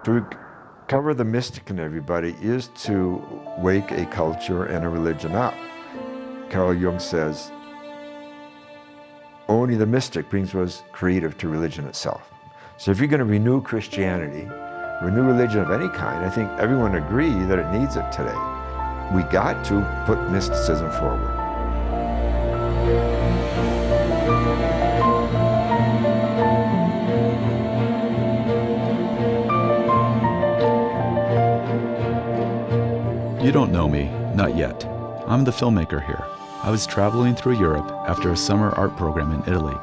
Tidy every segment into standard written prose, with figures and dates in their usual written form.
to recover the mystic in everybody is to wake a culture and a religion up. Carl Jung says, only the mystic brings what's creative to religion itself. So if you're going to renew Christianity, renew religion of any kind, I think everyone agree that it needs it today. We got to put mysticism forward. You don't know me, not yet. I'm the filmmaker here. I was traveling through Europe after a summer art program in Italy.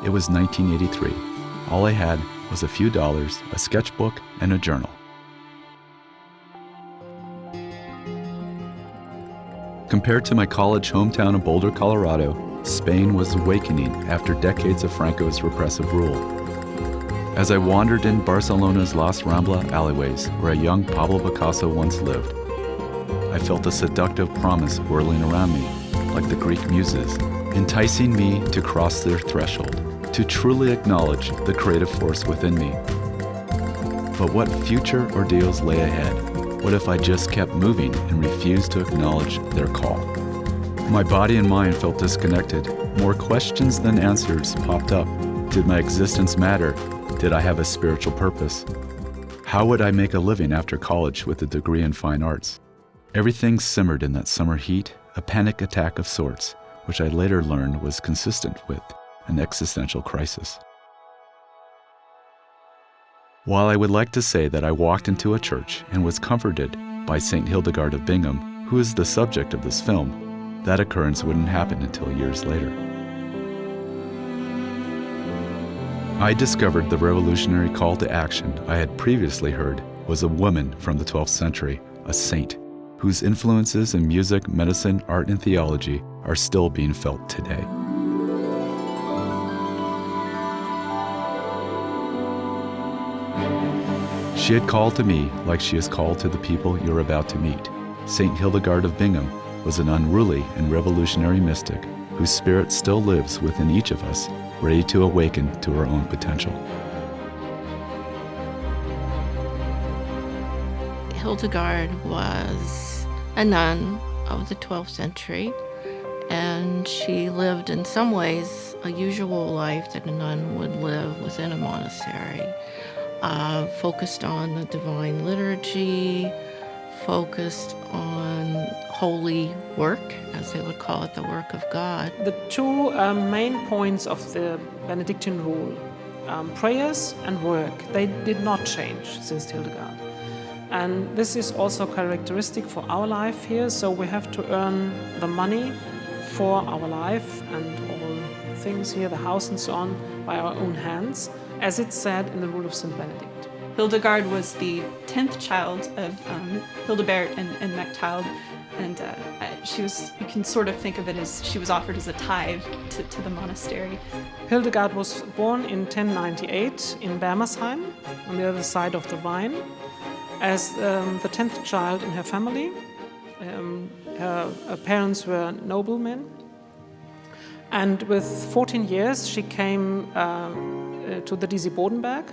It was 1983. All I had was a few dollars, a sketchbook, and a journal. Compared to my college hometown of Boulder, Colorado, Spain was awakening after decades of Franco's repressive rule. As I wandered in Barcelona's Las Rambla alleyways, where a young Pablo Picasso once lived, I felt a seductive promise whirling around me, like the Greek muses, enticing me to cross their threshold, to truly acknowledge the creative force within me. But what future ordeals lay ahead? What if I just kept moving and refused to acknowledge their call? My body and mind felt disconnected. More questions than answers popped up. Did my existence matter? Did I have a spiritual purpose? How would I make a living after college with a degree in fine arts? Everything simmered in that summer heat, a panic attack of sorts, which I later learned was consistent with an existential crisis. While I would like to say that I walked into a church and was comforted by St. Hildegard of Bingen, who is the subject of this film, that occurrence wouldn't happen until years later. I discovered the revolutionary call to action I had previously heard was a woman from the 12th century, a saint, whose influences in music, medicine, art, and theology are still being felt today. She had called to me like she has called to the people you're about to meet. St. Hildegard of Bingen was an unruly and revolutionary mystic whose spirit still lives within each of us, ready to awaken to our own potential. Hildegard was a nun of the 12th century, and she lived in some ways a usual life that a nun would live within a monastery, focused on the divine liturgy, focused on holy work, as they would call it, the work of God. The two main points of the Benedictine rule, prayers and work, they did not change since Hildegard. And this is also characteristic for our life here, so we have to earn the money for our life and all things here, the house and so on, by our own hands, as it's said in the rule of St. Benedict. Hildegard was the 10th child of Hildebert and Mechthild, and she was, you can sort of think of it as she was offered as a tithe to the monastery. Hildegard was born in 1098 in Bermersheim, on the other side of the Rhine, as the 10th child in her family. Her parents were noblemen, and with 14 years she came to the Disibodenberg.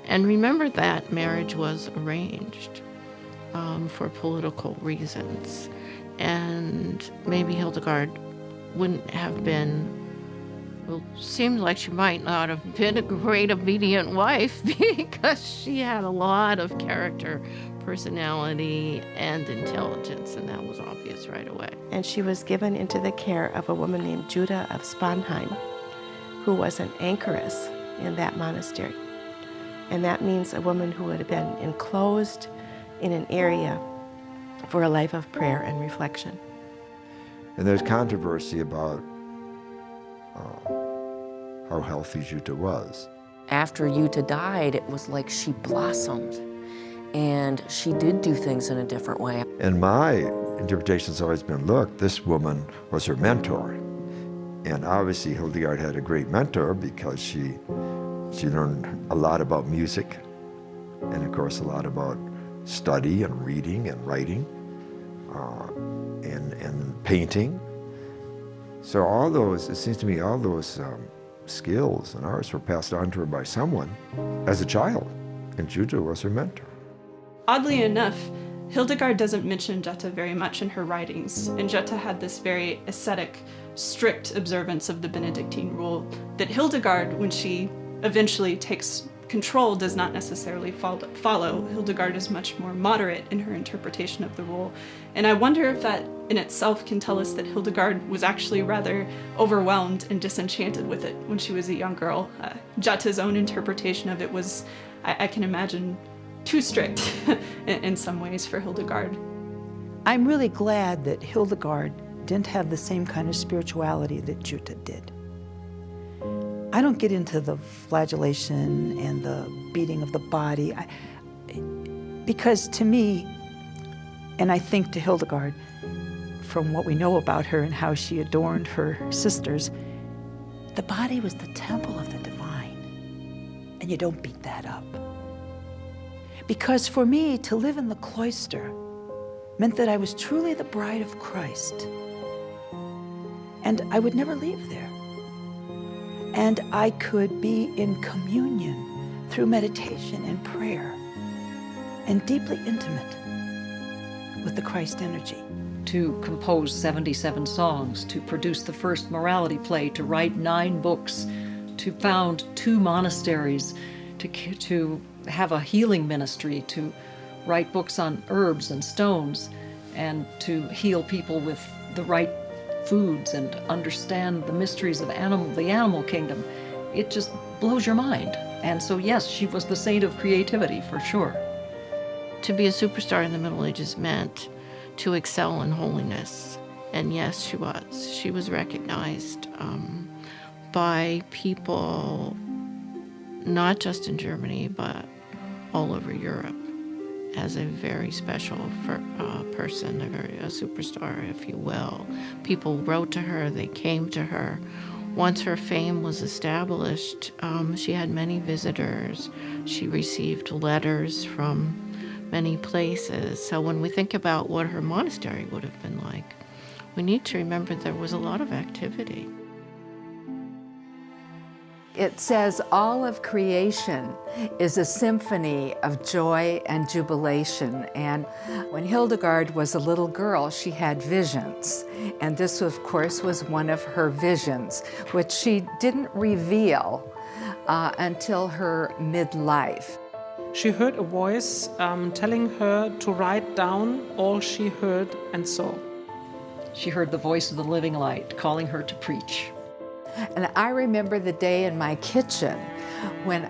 And remember that marriage was arranged for political reasons, and maybe Hildegard wouldn't have been, well, seemed like she might not have been a great obedient wife because she had a lot of character, personality, and intelligence, and that was obvious right away. And she was given into the care of a woman named Judah of Sponheim, who was an anchoress in that monastery. And that means a woman who would have been enclosed in an area for a life of prayer and reflection. And there's controversy about how healthy Jutta was. After Jutta died, it was like she blossomed, and she did do things in a different way. And my interpretation has always been, look, this woman was her mentor. And obviously Hildegard had a great mentor because she learned a lot about music, and of course a lot about study and reading and writing and painting. So all those, it seems to me, all those skills and arts were passed on to her by someone as a child, and Jutta was her mentor. oddly enough, Hildegard doesn't mention Jutta very much in her writings, and Jutta had this very ascetic, strict observance of the Benedictine rule that Hildegard, when she eventually takes control, does not necessarily follow. Hildegard is much more moderate in her interpretation of the rule, and I wonder if that in itself can tell us that Hildegard was actually rather overwhelmed and disenchanted with it when she was a young girl. Jutta's own interpretation of it was, I can imagine, too strict in some ways for Hildegard. I'm really glad that Hildegard didn't have the same kind of spirituality that Jutta did. I don't get into the flagellation and the beating of the body, because to me, and I think to Hildegard, from what we know about her and how she adorned her sisters, the body was the temple of the divine, and you don't beat that up. Because for me, to live in the cloister meant that I was truly the bride of Christ, and I would never leave there. And I could be in communion through meditation and prayer, and deeply intimate with the Christ energy. To compose 77 songs, to produce the first morality play, to write 9 books, to found 2 monasteries, to have a healing ministry, to write books on herbs and stones, and to heal people with the right foods and understand the mysteries of the animal kingdom. It just blows your mind. And so yes, she was the saint of creativity for sure. To be a superstar in the Middle Ages meant to excel in holiness. And yes, she was. She was recognized by people not just in Germany, but all over Europe as a very special person, a superstar, if you will. People wrote to her, they came to her. Once her fame was established, she had many visitors. She received letters from many places. So when we think about what her monastery would have been like, we need to remember there was a lot of activity. It says all of creation is a symphony of joy and jubilation. And when Hildegard was a little girl, she had visions. And this, of course, was one of her visions, which she didn't reveal until her midlife. She heard a voice telling her to write down all she heard and saw. She heard the voice of the living light calling her to preach. And I remember the day in my kitchen when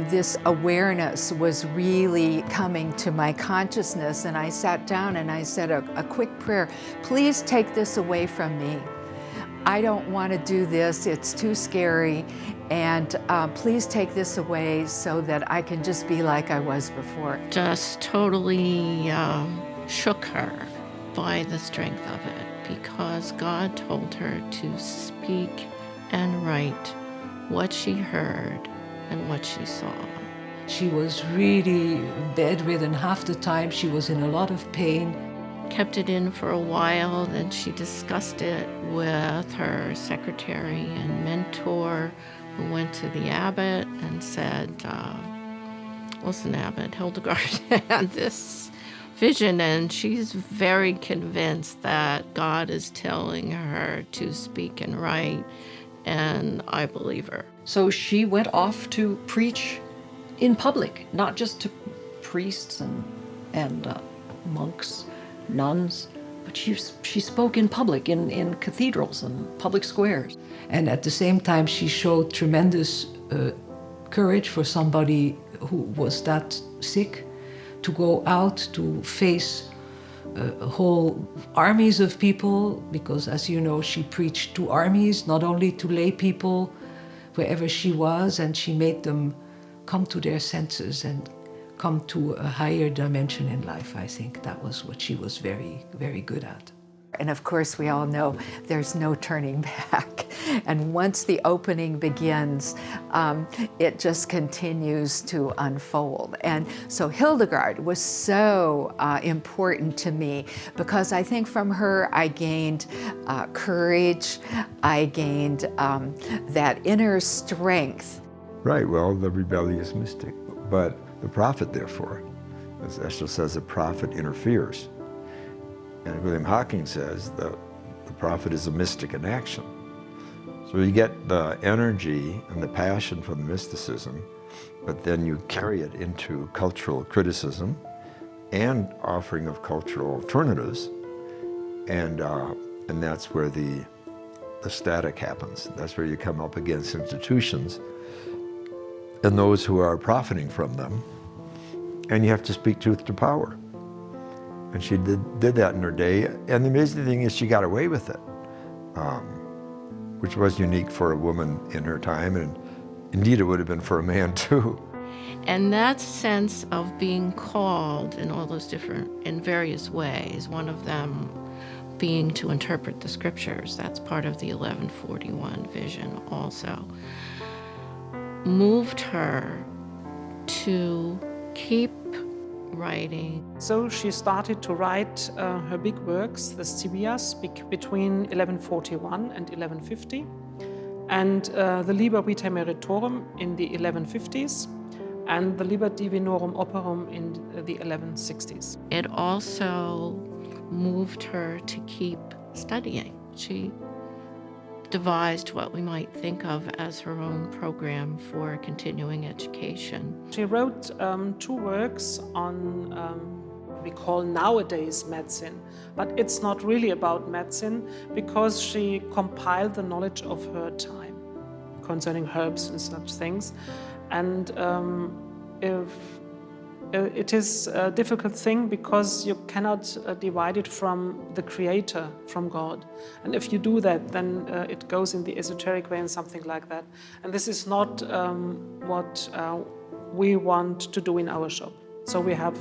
this awareness was really coming to my consciousness, and I sat down and I said a quick prayer. Please take this away from me. I don't want to do this, it's too scary, and please take this away so that I can just be like I was before. Just totally shook her by the strength of it, because God told her to speak and write what she heard and what she saw. She was really bedridden half the time. She was in a lot of pain. Kept it in for a while, then she discussed it with her secretary and mentor, who went to the abbot and said, listen, abbot, Hildegard had this vision, and she's very convinced that God is telling her to speak and write, and I believe her. So she went off to preach in public, not just to priests and monks, nuns, but she spoke in public, in cathedrals and public squares. And at the same time, she showed tremendous courage for somebody who was that sick, to go out to face whole armies of people, because as you know, she preached to armies, not only to lay people wherever she was, and she made them come to their senses and come to a higher dimension in life. I think that was what she was very, very good at. And of course, we all know there's no turning back. And once the opening begins, it just continues to unfold. And so Hildegard was so important to me, because I think from her I gained courage, I gained that inner strength. Right, well, the rebellious mystic. But the prophet, therefore, As Eshel says, the prophet interferes. And William Hawking says that the prophet is a mystic in action. So you get the energy and the passion from the mysticism, but then you carry it into cultural criticism and offering of cultural alternatives, and that's where the static happens. That's where you come up against institutions and those who are profiting from them, and you have to speak truth to power. And she did that in her day, and the amazing thing is she got away with it, which was unique for a woman in her time, and indeed it would have been for a man too. And that sense of being called in all those in various ways, one of them being to interpret the scriptures, that's part of the 1141 vision also, moved her to keep writing. So she started to write her big works, the Scivias, between 1141 and 1150, and the Liber Vitae Meritorum in the 1150s, and the Liber Divinorum Operum in the 1160s. It also moved her to keep studying. She devised what we might think of as her own program for continuing education. She wrote 2 works on what we call nowadays medicine, but it's not really about medicine because she compiled the knowledge of her time concerning herbs and such things. And it is a difficult thing because you cannot divide it from the Creator, from God. And if you do that, then it goes in the esoteric way and something like that. And this is not what we want to do in our shop. So we have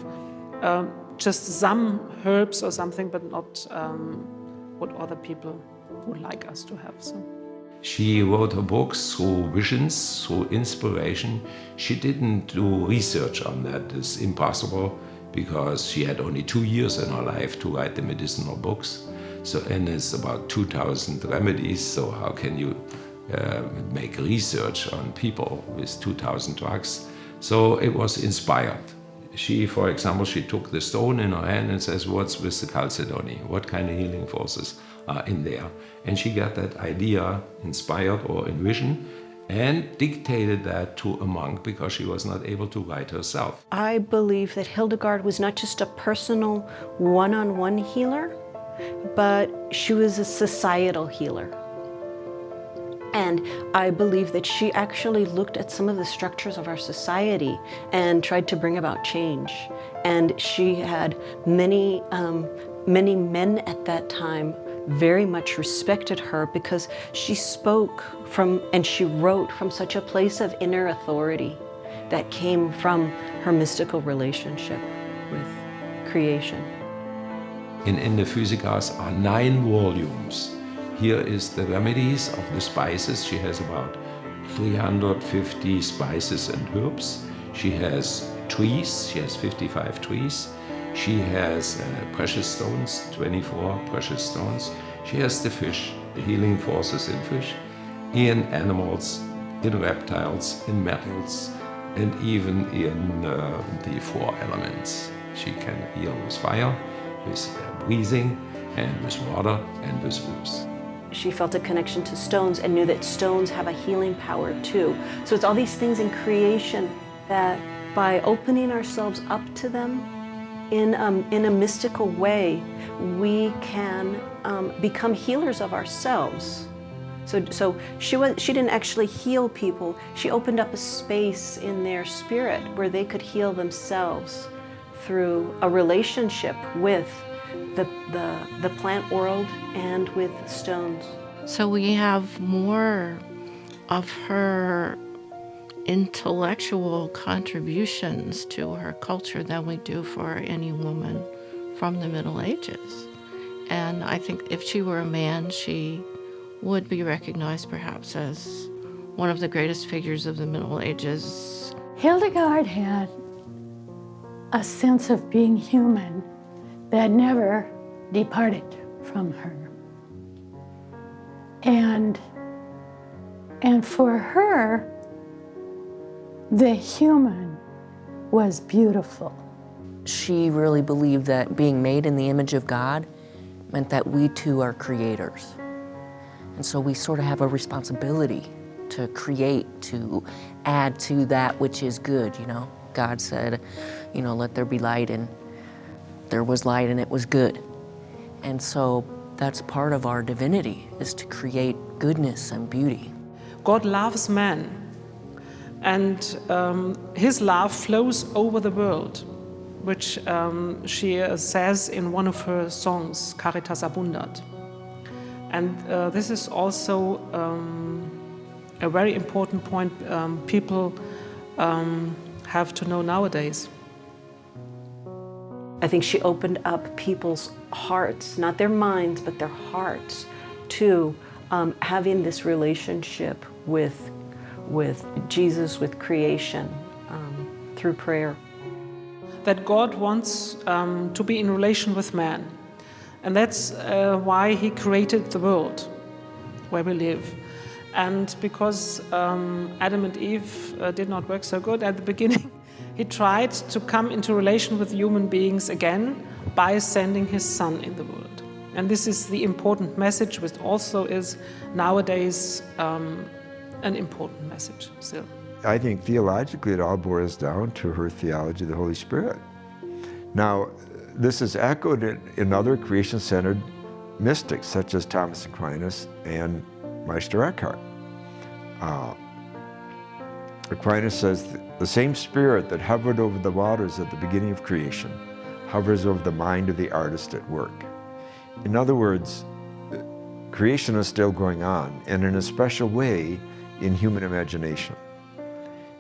just some herbs or something, but not what other people would like us to have. So. She wrote her books through visions, through inspiration. She didn't do research on that. It's impossible because she had only 2 years in her life to write the medicinal books. So, and it's about 2,000 remedies. So how can you make research on people with 2,000 drugs? So it was inspired. She, for example, she took the stone in her hand and says, what's with the chalcedony? What kind of healing forces are in there? And she got that idea inspired or in vision and dictated that to a monk because she was not able to write herself. I believe that Hildegard was not just a personal one-on-one healer, but she was a societal healer. And I believe that she actually looked at some of the structures of our society and tried to bring about change. And she had many men at that time very much respected her because she spoke from and she wrote from such a place of inner authority that came from her mystical relationship with creation. In the Physikas are 9 volumes. Here is the remedies of the spices. She has about 350 spices and herbs. She has trees. She has 55 trees. She has precious stones, 24 precious stones. She has the fish, the healing forces in fish, in animals, in reptiles, in metals, and even in the 4 elements. She can heal with fire, with breathing, and with water, and with herbs. She felt a connection to stones and knew that stones have a healing power too. So it's all these things in creation that by opening ourselves up to them in a mystical way, we can become healers of ourselves. So she didn't actually heal people. She opened up a space in their spirit where they could heal themselves through a relationship with the plant world and with stones. So we have more of her intellectual contributions to her culture than we do for any woman from the Middle Ages. And I think if she were a man, she would be recognized perhaps as one of the greatest figures of the Middle Ages. Hildegard had a sense of being human that never departed from her. And for her, the human was beautiful. she really believed that being made in the image of God meant that we too are creators. And so we sort of have a responsibility to create, to add to that which is good, you know. God said, you know, let there be light, and there was light and it was good. And so that's part of our divinity, is to create goodness and beauty. God loves man, and his love flows over the world, which she says in one of her songs, Caritas Abundat. And this is also a very important point people have to know nowadays. I think she opened up people's hearts, not their minds, but their hearts, to having this relationship with Jesus, with creation, through prayer. That God wants to be in relation with man. And that's why he created the world where we live. And because Adam and Eve did not work so good at the beginning, he tried to come into relation with human beings again by sending his son in the world. And this is the important message, which also is nowadays an important message still. I think theologically it all boils down to her theology of the Holy Spirit. Now, this is echoed in other creation-centered mystics such as Thomas Aquinas and Meister Eckhart. Aquinas says the same spirit that hovered over the waters at the beginning of creation hovers over the mind of the artist at work. In other words, creation is still going on, and in a special way in human imagination.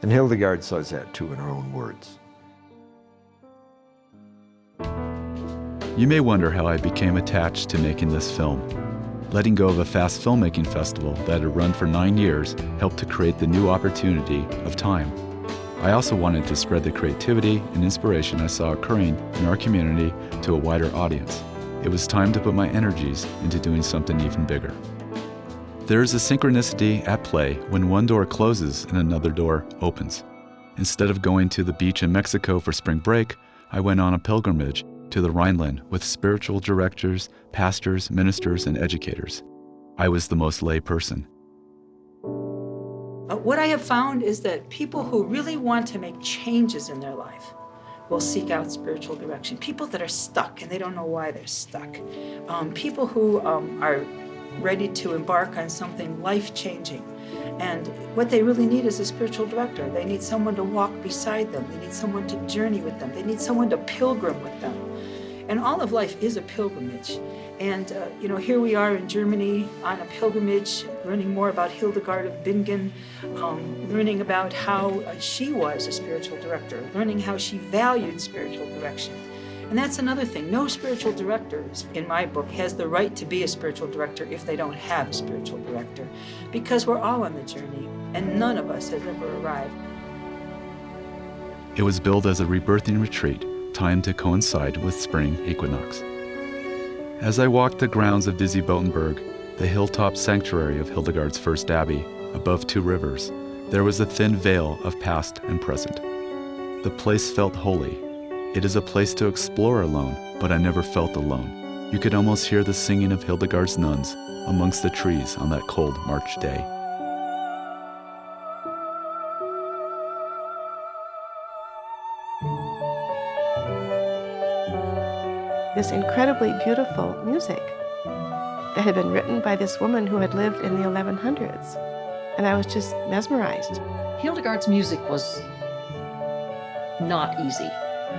And Hildegard says that too in her own words. You may wonder how I became attached to making this film. Letting go of a fast filmmaking festival that had run for 9 years helped to create the new opportunity of time. I also wanted to spread the creativity and inspiration I saw occurring in our community to a wider audience. It was time to put my energies into doing something even bigger. There is a synchronicity at play when one door closes and another door opens. Instead of going to the beach in Mexico for spring break, I went on a pilgrimage to the Rhineland with spiritual directors, pastors, ministers, and educators. I was the most lay person. What I have found is that people who really want to make changes in their life will seek out spiritual direction. People that are stuck and they don't know why they're stuck. People who are ready to embark on something life-changing. And what they really need is a spiritual director. They need someone to walk beside them. They need someone to journey with them. They need someone to pilgrim with them. And all of life is a pilgrimage. And here we are in Germany on a pilgrimage, learning more about Hildegard of Bingen, learning about how she was a spiritual director, learning how she valued spiritual direction. And that's another thing. No spiritual director, in my book, has the right to be a spiritual director if they don't have a spiritual director, because we're all on the journey, and none of us has ever arrived. It was billed as a rebirthing retreat, timed to coincide with spring equinox. As I walked the grounds of Dizzy Botenberg, the hilltop sanctuary of Hildegard's first abbey, above 2 rivers, there was a thin veil of past and present. The place felt holy. It is a place to explore alone, but I never felt alone. You could almost hear the singing of Hildegard's nuns amongst the trees on that cold March day. This incredibly beautiful music that had been written by this woman who had lived in the 1100s. And I was just mesmerized. Hildegard's music was not easy.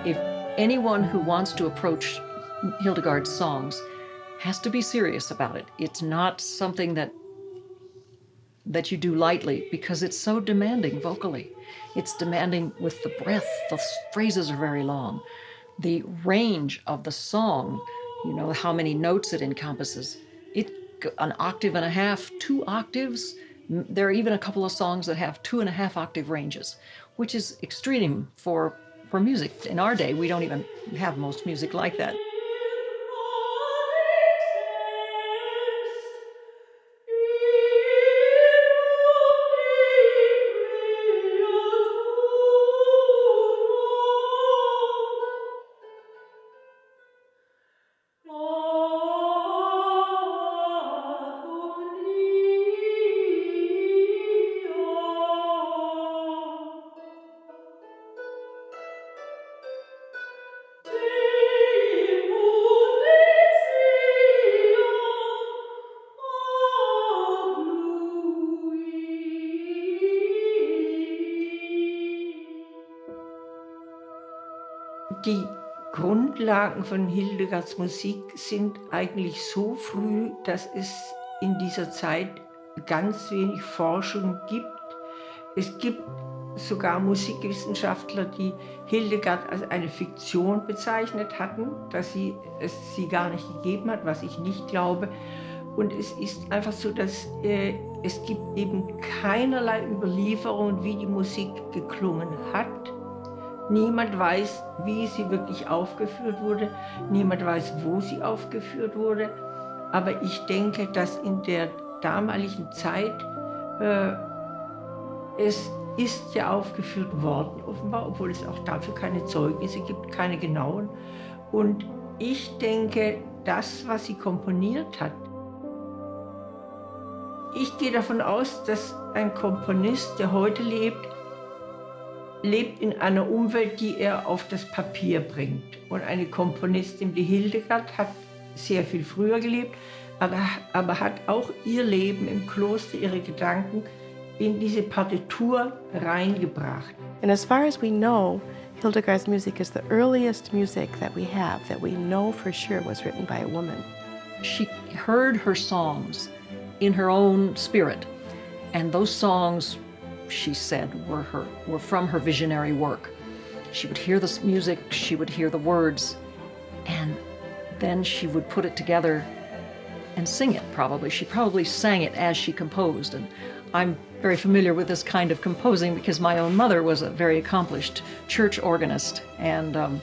If anyone who wants to approach Hildegard's songs has to be serious about it. It's not something that you do lightly, because it's so demanding vocally. It's demanding with the breath. The phrases are very long. The range of the song, how many notes it encompasses. An octave and a half, 2 octaves. There are even a couple of songs that have 2.5 octave ranges, which is extreme for music. In our day, we don't even have most music like that. Die Grundlagen von Hildegards Musik sind eigentlich so früh, dass es in dieser Zeit ganz wenig Forschung gibt. Es gibt sogar Musikwissenschaftler, die Hildegard als eine Fiktion bezeichnet hatten, dass es sie gar nicht gegeben hat, was ich nicht glaube. Und es ist einfach so, dass es gibt eben keinerlei Überlieferung, wie die Musik geklungen hat. Niemand weiß, wie sie wirklich aufgeführt wurde. Niemand weiß, wo sie aufgeführt wurde. Aber ich denke, dass in der damaligen Zeit es ist ja aufgeführt worden, offenbar, obwohl es auch dafür keine Zeugnisse gibt, keine genauen. Und ich denke, das, was sie komponiert hat, ich gehe davon aus, dass ein Komponist, der heute lebt in einer Umwelt, die er auf das Papier bringt. Und eine Komponistin wie Hildegard hat sehr viel früher gelebt, aber hat auch ihr Leben im Kloster, ihre Gedanken in diese Partitur reingebracht. And as far as we know, Hildegard's music is the earliest music that we have that we know for sure was written by a woman. She heard her songs in her own spirit, and those songs, she said, were from her visionary work. She would hear the music, she would hear the words, and then she would put it together and sing it probably. She probably sang it as she composed, and I'm very familiar with this kind of composing because my own mother was a very accomplished church organist and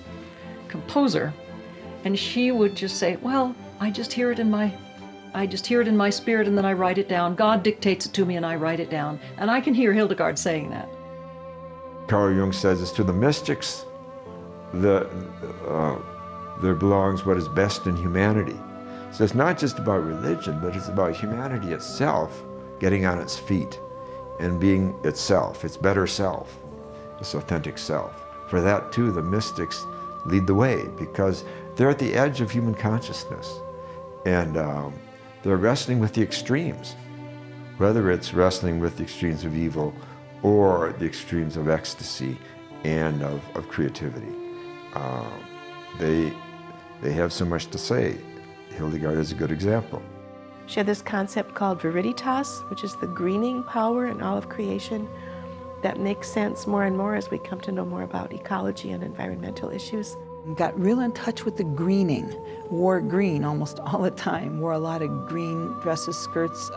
composer, and she would just say, well, I just hear it in my spirit and then I write it down. God dictates it to me and I write it down. And I can hear Hildegard saying that. Carl Jung says it's to the mystics there belongs what is best in humanity. So it's not just about religion, but it's about humanity itself getting on its feet and being itself, its better self, its authentic self. For that too, the mystics lead the way because they're at the edge of human consciousness. And they're wrestling with the extremes, whether it's wrestling with the extremes of evil or the extremes of ecstasy and of creativity. They have so much to say. Hildegard is a good example. She had this concept called Veriditas, which is the greening power in all of creation that makes sense more and more as we come to know more about ecology and environmental issues. Got real in touch with the greening, wore green almost all the time, wore a lot of green dresses, skirts,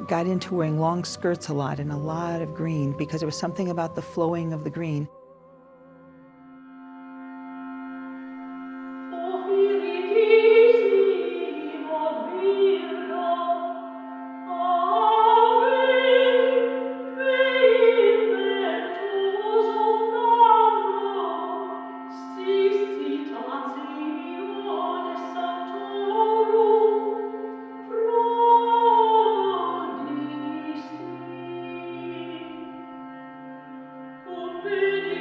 got into wearing long skirts a lot and a lot of green because there was something about the flowing of the green. Benedictus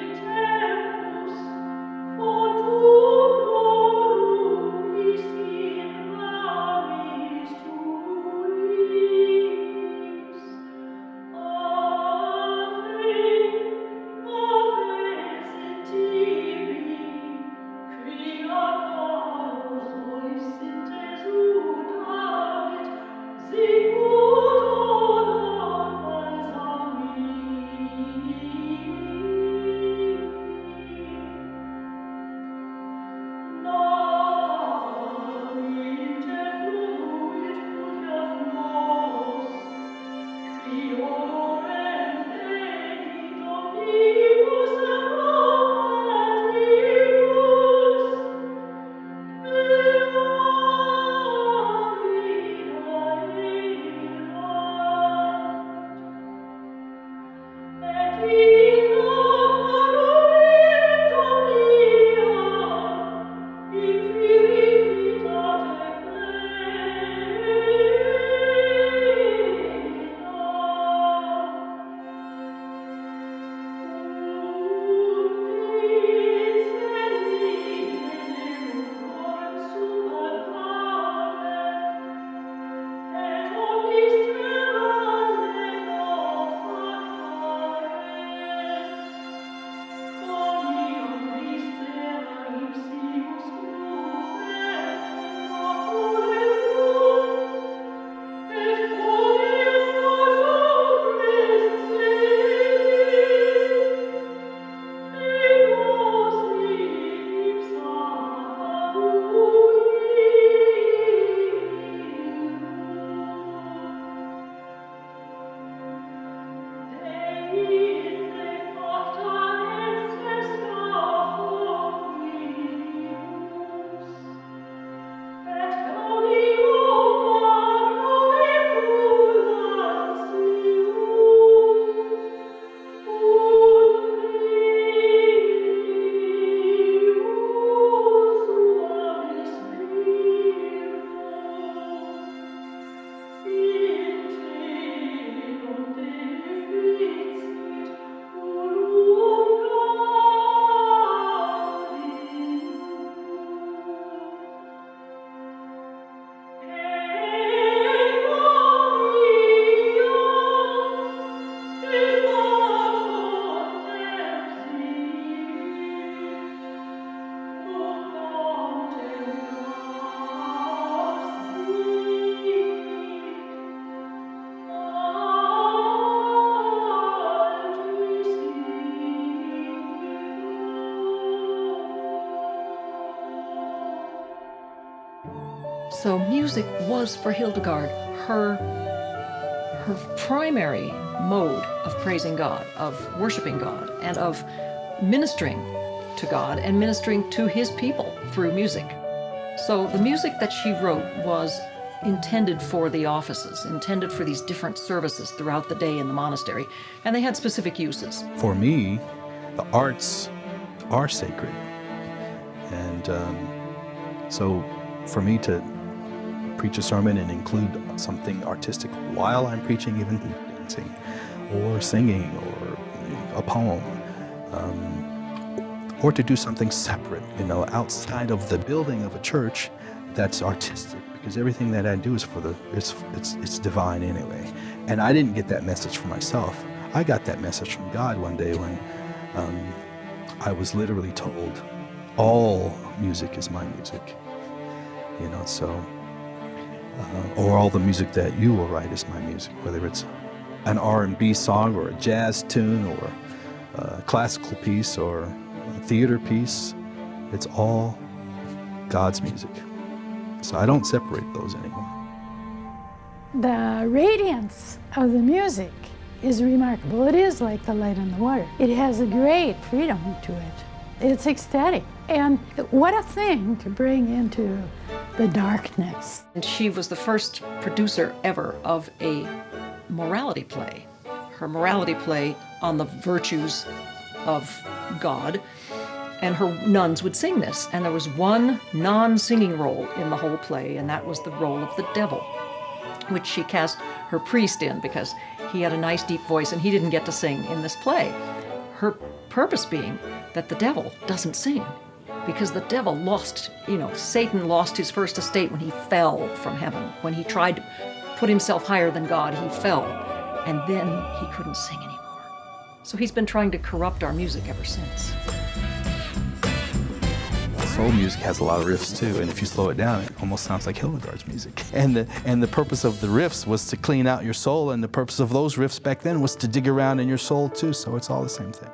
So music was for Hildegard her primary mode of praising God, of worshiping God, and of ministering to God and ministering to his people through music. So the music that she wrote was intended for the offices, intended for these different services throughout the day in the monastery, and they had specific uses. For me, the arts are sacred. And so for me to preach a sermon and include something artistic while I'm preaching, even dancing or singing or a poem, or to do something separate, outside of the building of a church that's artistic, because everything that I do is it's divine anyway. And I didn't get that message for myself. I got that message from God one day when I was literally told, all music is my music, or all the music that you will write is my music, whether it's an R&B song or a jazz tune or a classical piece or a theater piece. It's all God's music. So I don't separate those anymore. The radiance of the music is remarkable. It is like the light on the water. It has a great freedom to it. It's ecstatic. And what a thing to bring into the darkness. And she was the first producer ever of a morality play. Her morality play on the virtues of God. And her nuns would sing this. And there was one non-singing role in the whole play, and that was the role of the devil, which she cast her priest in because he had a nice deep voice and he didn't get to sing in this play. Her purpose being that the devil doesn't sing, because the devil lost, Satan lost his first estate when he fell from heaven. When he tried to put himself higher than God, he fell, and then he couldn't sing anymore. So he's been trying to corrupt our music ever since. Soul music has a lot of riffs too, and if you slow it down, it almost sounds like Hildegard's music. And the purpose of the riffs was to clean out your soul, and the purpose of those riffs back then was to dig around in your soul too, so it's all the same thing.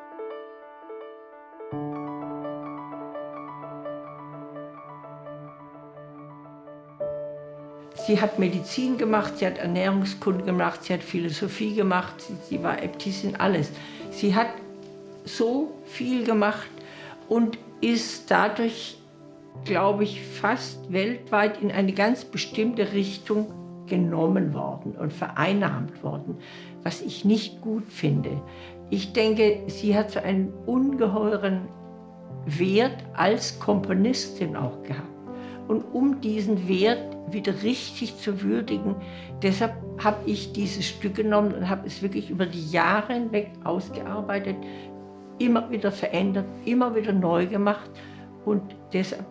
Sie hat Medizin gemacht, sie hat Ernährungskunde gemacht, sie hat Philosophie gemacht, sie war Äbtissin, alles. Sie hat so viel gemacht und ist dadurch, glaube ich, fast weltweit in eine ganz bestimmte Richtung genommen worden und vereinnahmt worden, was ich nicht gut finde. Ich denke, sie hat so einen ungeheuren Wert als Komponistin auch gehabt. Und um diesen Wert wieder richtig zu würdigen, deshalb habe ich dieses Stück genommen und habe es wirklich über die Jahre hinweg ausgearbeitet, immer wieder verändert, immer wieder neu gemacht. Und deshalb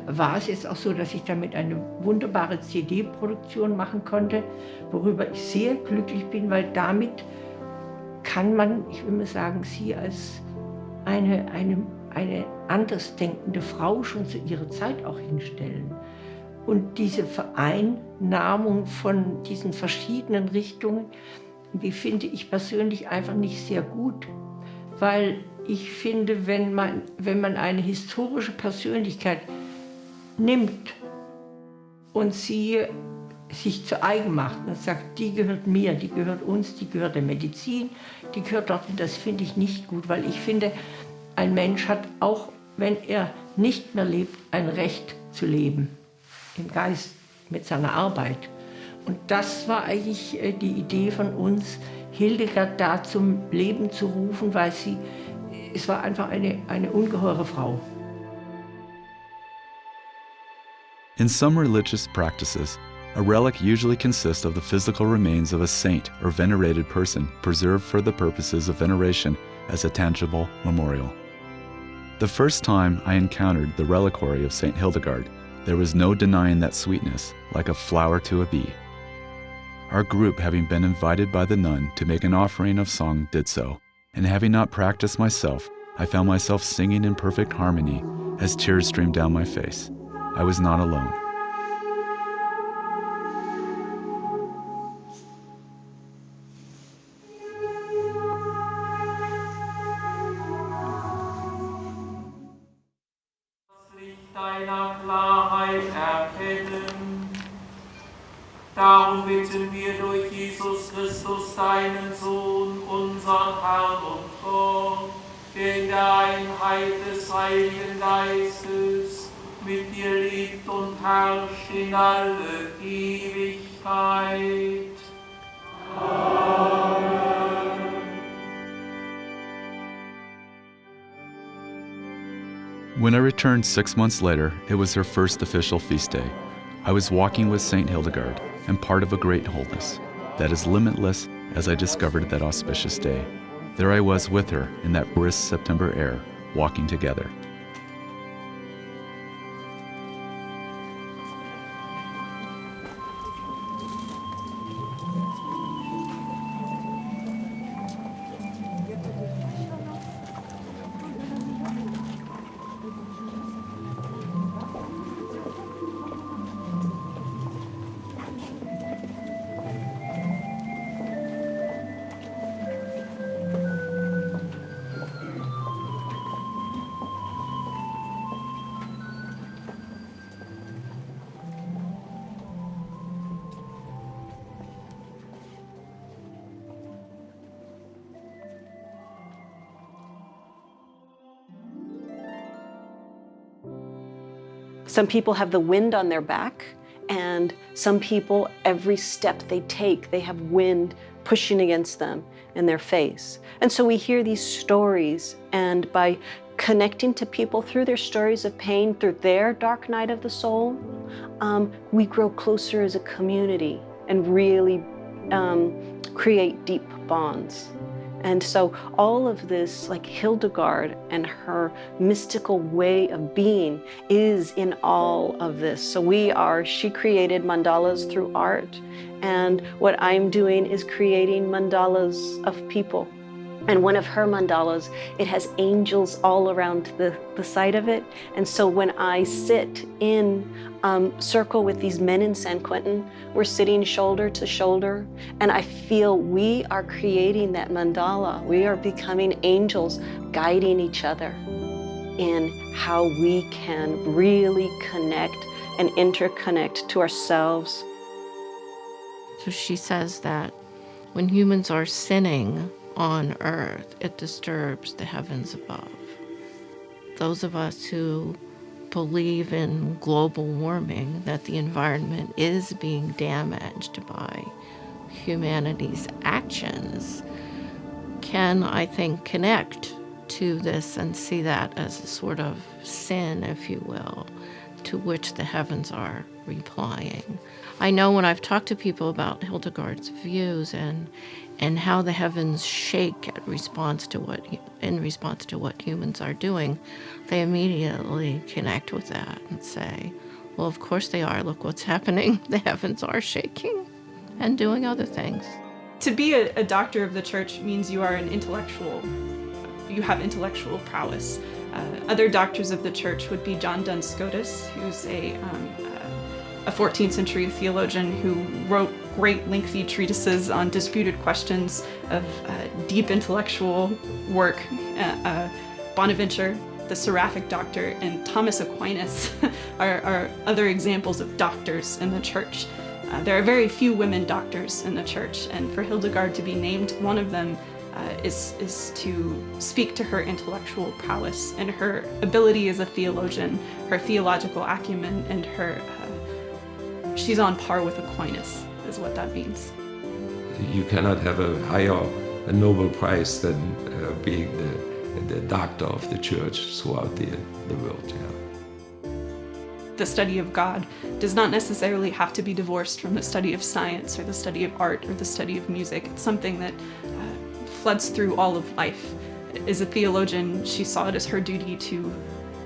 war es jetzt auch so, dass ich damit eine wunderbare CD-Produktion machen konnte, worüber ich sehr glücklich bin, weil damit kann man, ich will mal sagen, sie als eine andersdenkende Frau schon zu ihrer Zeit auch hinstellen. Und diese Vereinnahmung von diesen verschiedenen Richtungen, die finde ich persönlich einfach nicht sehr gut, weil ich finde, wenn man eine historische Persönlichkeit nimmt und sie sich zu eigen macht und sagt, die gehört mir, die gehört uns, die gehört der Medizin, die gehört dorthin, das finde ich nicht gut, weil ich finde, ein Mensch hat auch, wenn er nicht mehr lebt, ein Recht zu leben, im Geist, mit seiner Arbeit. Und das war eigentlich die Idee von uns, Hildegard da zum Leben zu rufen, weil es war einfach eine ungeheure Frau. In some religious practices, a relic usually consists of the physical remains of a saint or venerated person preserved for the purposes of veneration as a tangible memorial. The first time I encountered the reliquary of St. Hildegard, there was no denying that sweetness, like a flower to a bee. Our group, having been invited by the nun to make an offering of song, did so, and having not practiced myself, I found myself singing in perfect harmony as tears streamed down my face. I was not alone. Deine seiner Klarheit erkennen. Darum bitten wir durch Jesus Christus, seinen Sohn, unseren Herrn und Gott, der in der Einheit des Heiligen Geistes mit dir lebt und herrscht in alle Ewigkeit. Amen. When I returned 6 months later, it was her first official feast day. I was walking with Saint Hildegard and part of a great wholeness that is limitless as I discovered that auspicious day. There I was with her in that brisk September air, walking together. Some people have the wind on their back, and some people, every step they take, they have wind pushing against them in their face. And so we hear these stories, and by connecting to people through their stories of pain, through their dark night of the soul, we grow closer as a community and really create deep bonds. And so all of this, like Hildegard and her mystical way of being, is in all of this. So she created mandalas through art, and what I'm doing is creating mandalas of people. And one of her mandalas, it has angels all around the side of it. And so when I sit in circle with these men in San Quentin, we're sitting shoulder to shoulder, and I feel we are creating that mandala. We are becoming angels guiding each other in how we can really connect and interconnect to ourselves. So she says that when humans are sinning on earth, it disturbs the heavens above. Those of us who believe in global warming, that the environment is being damaged by humanity's actions, can, I think, connect to this and see that as a sort of sin, if you will, to which the heavens are replying. I know when I've talked to people about Hildegard's views and how the heavens shake in response to what humans are doing, they immediately connect with that and say, well, of course they are. Look what's happening. The heavens are shaking and doing other things. To be a doctor of the church means you are an intellectual. You have intellectual prowess. Other doctors of the church would be John Duns Scotus, who's a 14th century theologian who wrote great lengthy treatises on disputed questions of deep intellectual work. Bonaventure, the seraphic doctor, and Thomas Aquinas are other examples of doctors in the church. There are very few women doctors in the church, and for Hildegard to be named one of them is to speak to her intellectual prowess and her ability as a theologian, her theological acumen, and her she's on par with Aquinas, is what that means. You cannot have a Nobel Prize than being the doctor of the church throughout the world. Yeah. The study of God does not necessarily have to be divorced from the study of science or the study of art or the study of music. It's something that floods through all of life. As a theologian, she saw it as her duty to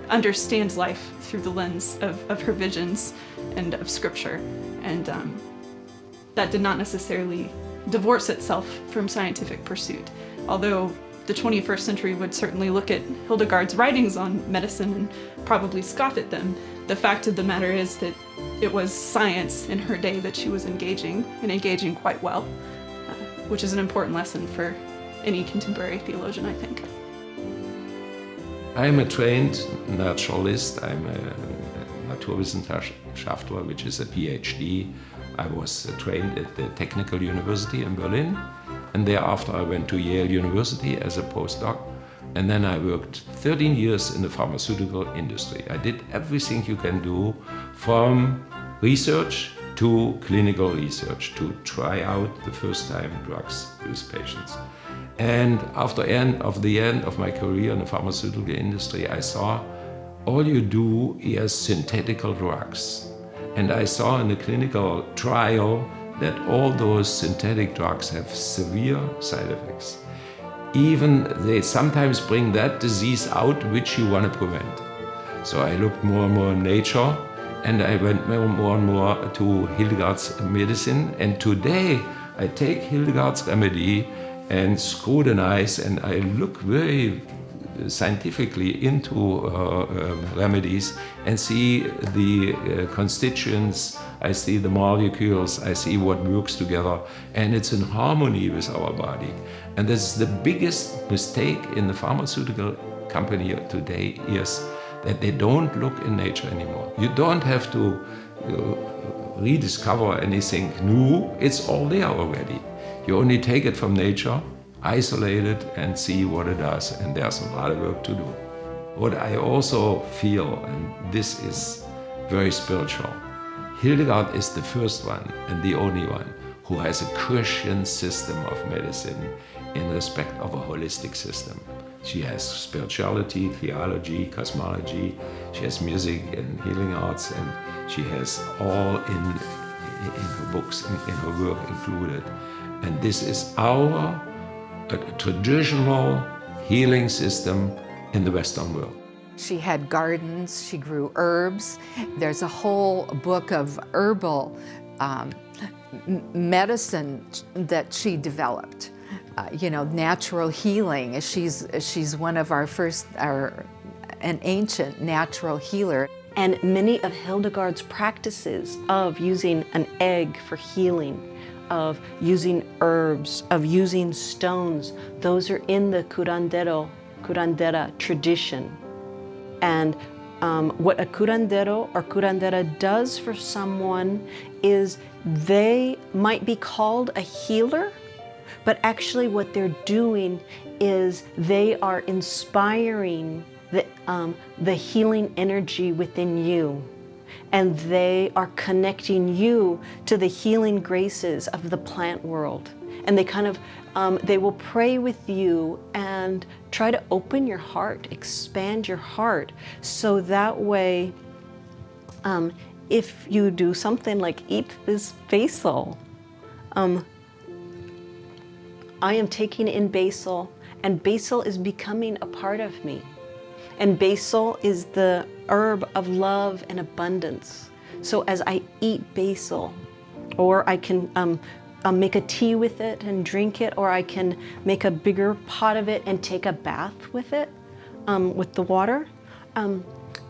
understand life through the lens of her visions and of scripture. And that did not necessarily divorce itself from scientific pursuit. Although the 21st century would certainly look at Hildegard's writings on medicine and probably scoff at them, the fact of the matter is that it was science in her day that she was engaging, and engaging quite well, which is an important lesson for any contemporary theologian, I think. I'm a trained naturalist. I'm Literaturwissenschaftler, which is a PhD. I was trained at the Technical University in Berlin, and thereafter I went to Yale University as a postdoc, and then I worked 13 years in the pharmaceutical industry. I did everything you can do, from research to clinical research, to try out the first time drugs with patients. And after the end of my career in the pharmaceutical industry, I saw all you do is synthetical drugs. And I saw in the clinical trial that all those synthetic drugs have severe side effects. Even they sometimes bring that disease out which you want to prevent. So I looked more and more in nature, and I went more and more to Hildegard's medicine. And today I take Hildegard's remedy and scrutinize, and I look very scientifically into remedies and see the constituents, I see the molecules, I see what works together, and it's in harmony with our body. And that's the biggest mistake in the pharmaceutical company today, is that they don't look in nature anymore. You don't have to rediscover anything new, it's all there already. You only take it from nature, isolate it, and see what it does, and there's a lot of work to do. What I also feel, and this is very spiritual, Hildegard is the first one and the only one who has a Christian system of medicine in respect of a holistic system. She has spirituality, theology, cosmology, she has music and healing arts, and she has all in her books, in her work included. And this is our traditional healing system in the Western world. She had gardens, she grew herbs. There's a whole book of herbal medicine that she developed. Natural healing. She's one of an ancient natural healer. And many of Hildegard's practices of using an egg for healing, of using herbs, of using stones, those are in the curandera tradition. And what a curandero or curandera does for someone is they might be called a healer, but actually what they're doing is they are inspiring the healing energy within you. And they are connecting you to the healing graces of the plant world. And they they will pray with you and try to open your heart, expand your heart, so that way, if you do something like eat this basil, I am taking in basil, and basil is becoming a part of me. And basil is the herb of love and abundance. So as I eat basil, or I can make a tea with it and drink it, or I can make a bigger pot of it and take a bath with it, with the water,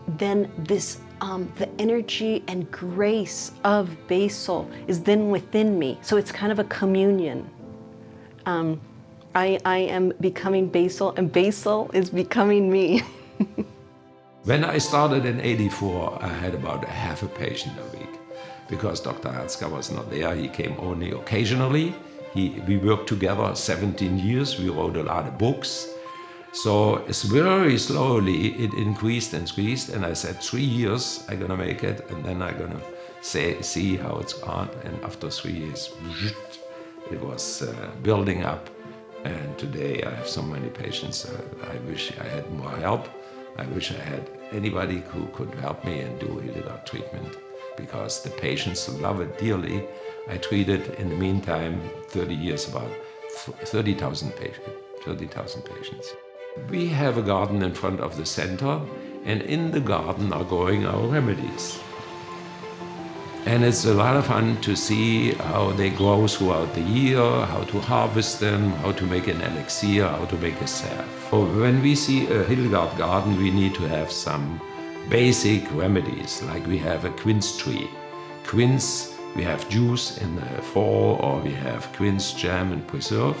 then this, the energy and grace of basil is then within me. So it's kind of a communion. I am becoming basil, and basil is becoming me. When I started in '84, I had about half a patient a week, because Dr. Herzka was not there. He came only occasionally. We worked together 17 years. We wrote a lot of books. So it's very slowly it increased, and I said 3 years I'm gonna make it, and then I'm gonna see how it's gone. And after 3 years, it was building up. And today I have so many patients. I wish I had more help. I wish I had anybody who could help me and do Hildegard treatment, because the patients love it dearly. I treated in the meantime 30 years about 30,000 patients. We have a garden in front of the center, and in the garden are growing our remedies. And it's a lot of fun to see how they grow throughout the year, how to harvest them, how to make an elixir, how to make a salve. So when we see a Hildegard garden, we need to have some basic remedies, like we have a quince tree. Quince, we have juice in the fall, or we have quince jam and preserve,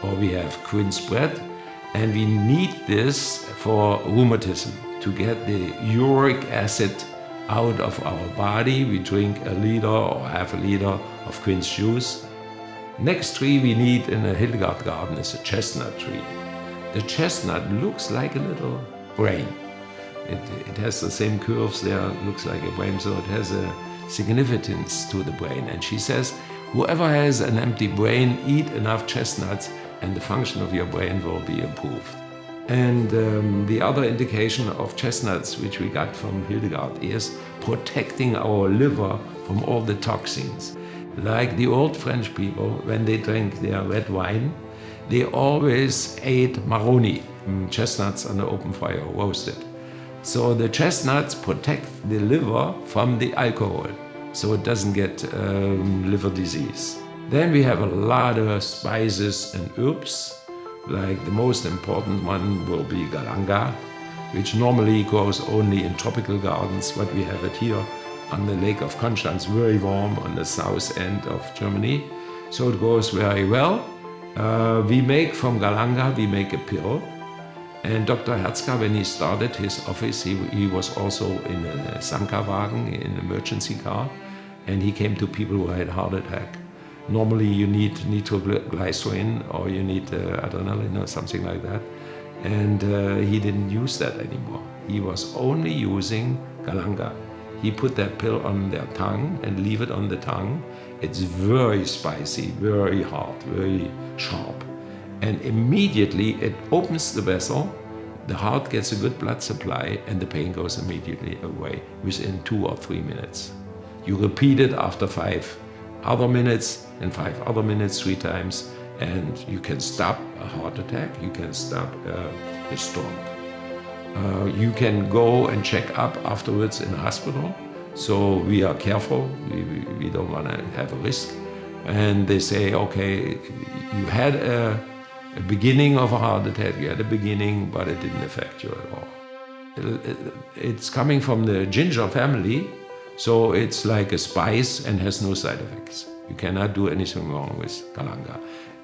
or we have quince bread. And we need this for rheumatism, to get the uric acid Out of our body, we drink a liter or half a liter of quince juice. Next tree we need in a Hildegard garden is a chestnut tree. The chestnut looks like a little brain. It has the same curves there, looks like a brain, so it has a significance to the brain. And she says, whoever has an empty brain, eat enough chestnuts and the function of your brain will be improved. And the other indication of chestnuts, which we got from Hildegard, is protecting our liver from all the toxins. Like the old French people, when they drank their red wine, they always ate marroni, chestnuts on the open fire, roasted. So the chestnuts protect the liver from the alcohol, so it doesn't get liver disease. Then we have a lot of spices and herbs. Like the most important one will be galanga, which normally grows only in tropical gardens, but we have it here on the Lake of Constance, very warm on the south end of Germany. So it grows very well. We make from galanga, we make a pill. And Dr. Herzka, when he started his office, he was also in a Sanka-wagen, in an emergency car, and he came to people who had heart attack. Normally you need nitroglycerin or you need adrenaline or something like that. And he didn't use that anymore. He was only using galanga. He put that pill on their tongue and leave it on the tongue. It's very spicy, very hard, very sharp. And immediately it opens the vessel, the heart gets a good blood supply, and the pain goes immediately away within 2 or 3 minutes. You repeat it after 5 other minutes and 5 other minutes 3 times, and you can stop a heart attack, you can stop a stroke. You can go and check up afterwards in a hospital, so we are careful, we don't want to have a risk. And they say, okay, you had a beginning of a heart attack, you had a beginning, but it didn't affect you at all. It's coming from the ginger family, so it's like a spice and has no side effects. You cannot do anything wrong with galanga.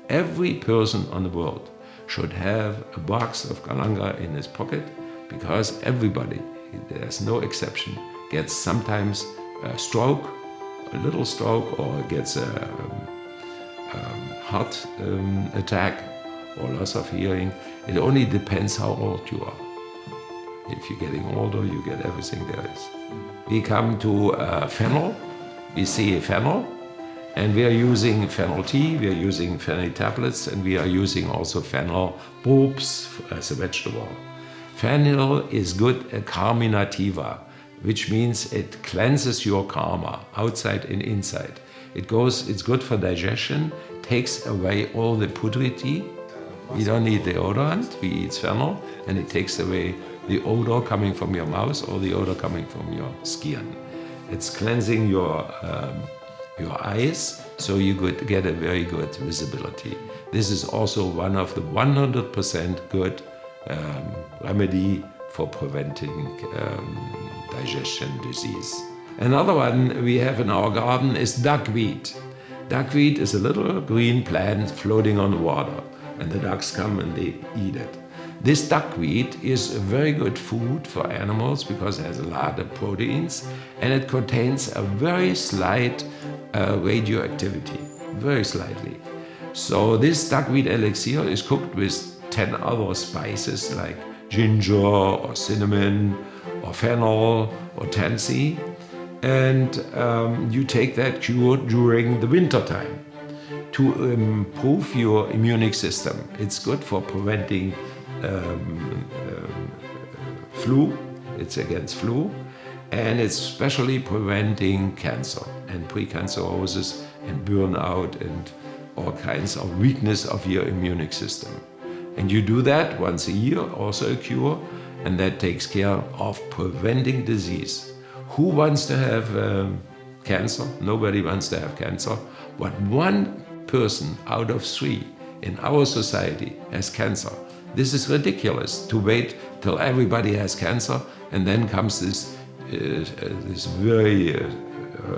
Every person on the world should have a box of galanga in his pocket, because everybody, there's no exception, gets sometimes a stroke, a little stroke, or gets a heart attack or loss of hearing. It only depends how old you are. If you're getting older, you get everything there is. We come to fennel. We see fennel, and we are using fennel tea, we are using fennel tablets, and we are using also fennel bulbs as a vegetable. Fennel is good carminativa, which means it cleanses your karma, outside and inside. It's good for digestion, takes away all the putridity. We don't need deodorant, we eat fennel, and it takes away the odor coming from your mouth or the odor coming from your skin. It's cleansing your eyes, so you could get a very good visibility. This is also one of the 100% good remedy for preventing digestion disease. Another one we have in our garden is duckweed. Duckweed is a little green plant floating on the water, and the ducks come and they eat it. This duckweed is a very good food for animals because it has a lot of proteins, and it contains a very slight radioactivity, very slightly. So this duckweed elixir is cooked with 10 other spices like ginger or cinnamon or fennel or tansy, and you take that cure during the winter time to improve your immune system. It's good for preventing flu, it's against flu, and it's especially preventing cancer and precancerosis and burnout and all kinds of weakness of your immune system. And you do that once a year, also a cure, and that takes care of preventing disease. Who wants to have cancer? Nobody wants to have cancer, but 1 person out of 3 in our society has cancer. This is ridiculous to wait till everybody has cancer, and then comes this very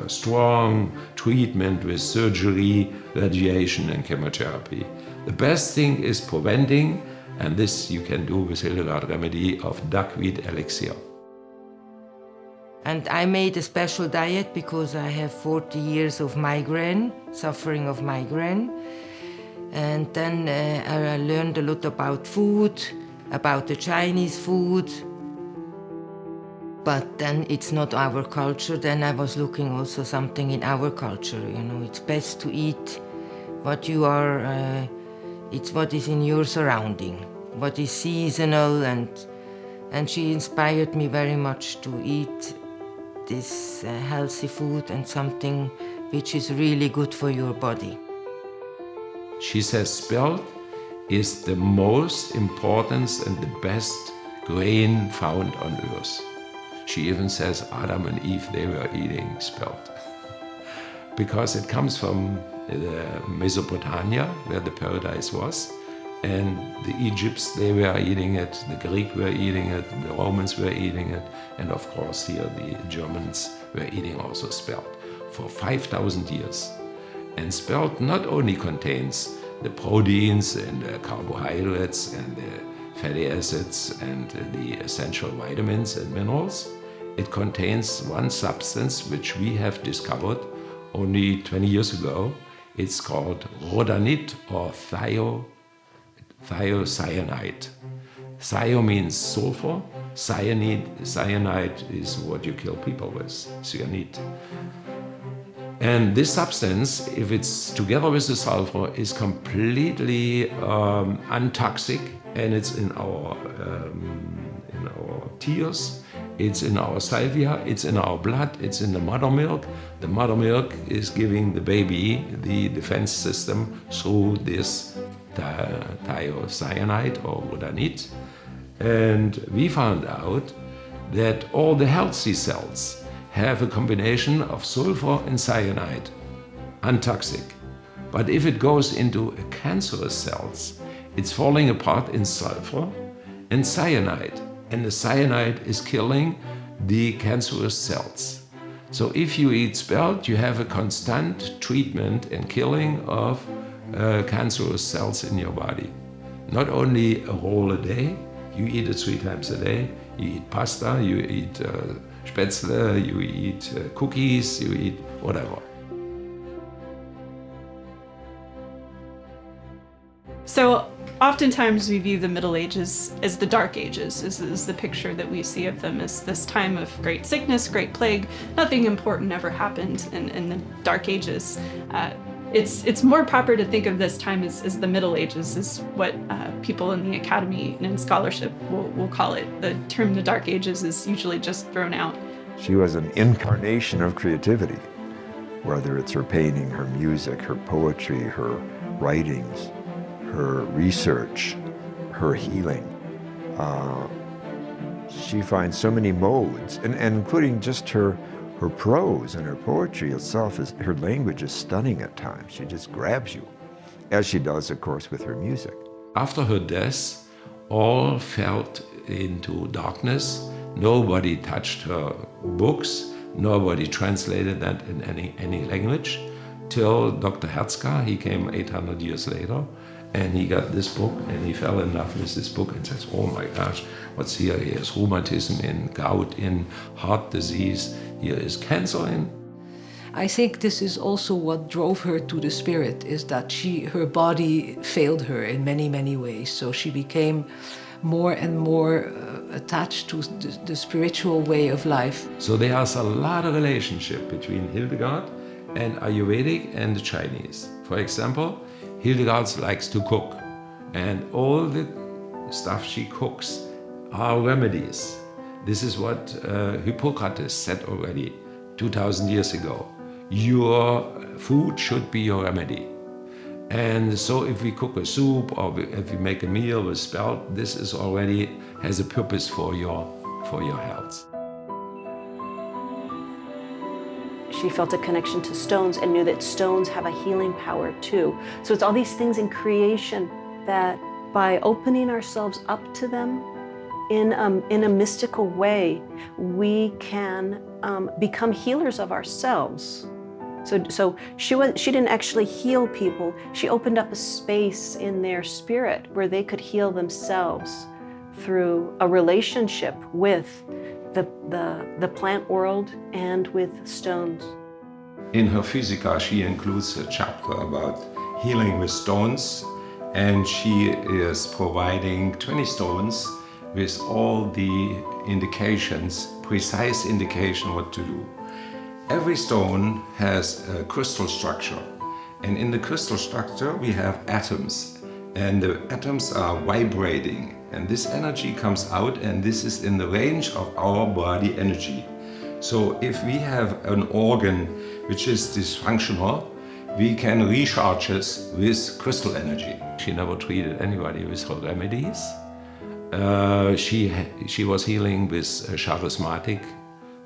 strong treatment with surgery, radiation, and chemotherapy. The best thing is preventing, and this you can do with Hildegard remedy of duckweed elixir. And I made a special diet because I have 40 years of migraine, suffering of migraine. And then I learned a lot about food, about the Chinese food. But then it's not our culture. Then I was looking also something in our culture. You know, it's best to eat what you are, it's what is in your surrounding, what is seasonal. And she inspired me very much to eat this healthy food and something which is really good for your body. She says spelt is the most important and the best grain found on earth. She even says Adam and Eve, they were eating spelt. Because it comes from Mesopotamia, where the paradise was, and the Egypts, they were eating it, the Greeks were eating it, the Romans were eating it, and of course here the Germans were eating also spelt for 5,000 years. And spelt not only contains the proteins and the carbohydrates and the fatty acids and the essential vitamins and minerals, it contains one substance which we have discovered only 20 years ago. It's called rhodanite or thiocyanide. Thio means sulfur, cyanide is what you kill people with, cyanide. And this substance, if it's together with the sulfur, is completely untoxic, and it's in our tears, it's in our salvia, it's in our blood, it's in the mother milk. The mother milk is giving the baby the defense system through this thiocyanide or rhodanite. And we found out that all the healthy cells have a combination of sulfur and cyanide, untoxic. But if it goes into cancerous cells, it's falling apart in sulfur and cyanide. And the cyanide is killing the cancerous cells. So if you eat spelt, you have a constant treatment and killing of cancerous cells in your body. Not only a roll a day, you eat it 3 times a day, you eat pasta, you eat Spätzle, you eat cookies, you eat whatever. So oftentimes we view the Middle Ages as the Dark Ages, is the picture that we see of them as this time of great sickness, great plague. Nothing important ever happened in the Dark Ages. It's more proper to think of this time as the Middle Ages, is what people in the academy and in scholarship will call it. The term the Dark Ages is usually just thrown out. She was an incarnation of creativity, whether it's her painting, her music, her poetry, her writings, her research, her healing. She finds so many modes, and including just her prose and her poetry itself, her language is stunning at times. She just grabs you, as she does, of course, with her music. After her death, all fell into darkness. Nobody touched her books. Nobody translated that in any language. Till Dr. Herzka, he came 800 years later, and he got this book, and he fell in love with this book and says, oh my gosh, what's here? Here is rheumatism in, gout in, heart disease, here is cancer in. I think this is also what drove her to the spirit, is that her body failed her in many, many ways. So she became more and more attached to the spiritual way of life. So there's a lot of relationship between Hildegard and Ayurvedic and the Chinese. For example, Hildegard likes to cook, and all the stuff she cooks are remedies. This is what Hippocrates said already 2,000 years ago. Your food should be your remedy. And so if we cook a soup or if we make a meal with spelt, this is already has a purpose for your health. She felt a connection to stones and knew that stones have a healing power too. So it's all these things in creation that by opening ourselves up to them in a mystical way, we can become healers of ourselves. So she didn't actually heal people. She opened up a space in their spirit where they could heal themselves through a relationship with the plant world and with stones. In her Physica, she includes a chapter about healing with stones, and she is providing 20 stones with all the indications, precise indication what to do. Every stone has a crystal structure, and in the crystal structure we have atoms, and the atoms are vibrating, and this energy comes out, and this is in the range of our body energy. So if we have an organ which is dysfunctional, we can recharge it with crystal energy. She never treated anybody with her remedies. She was healing with charismatic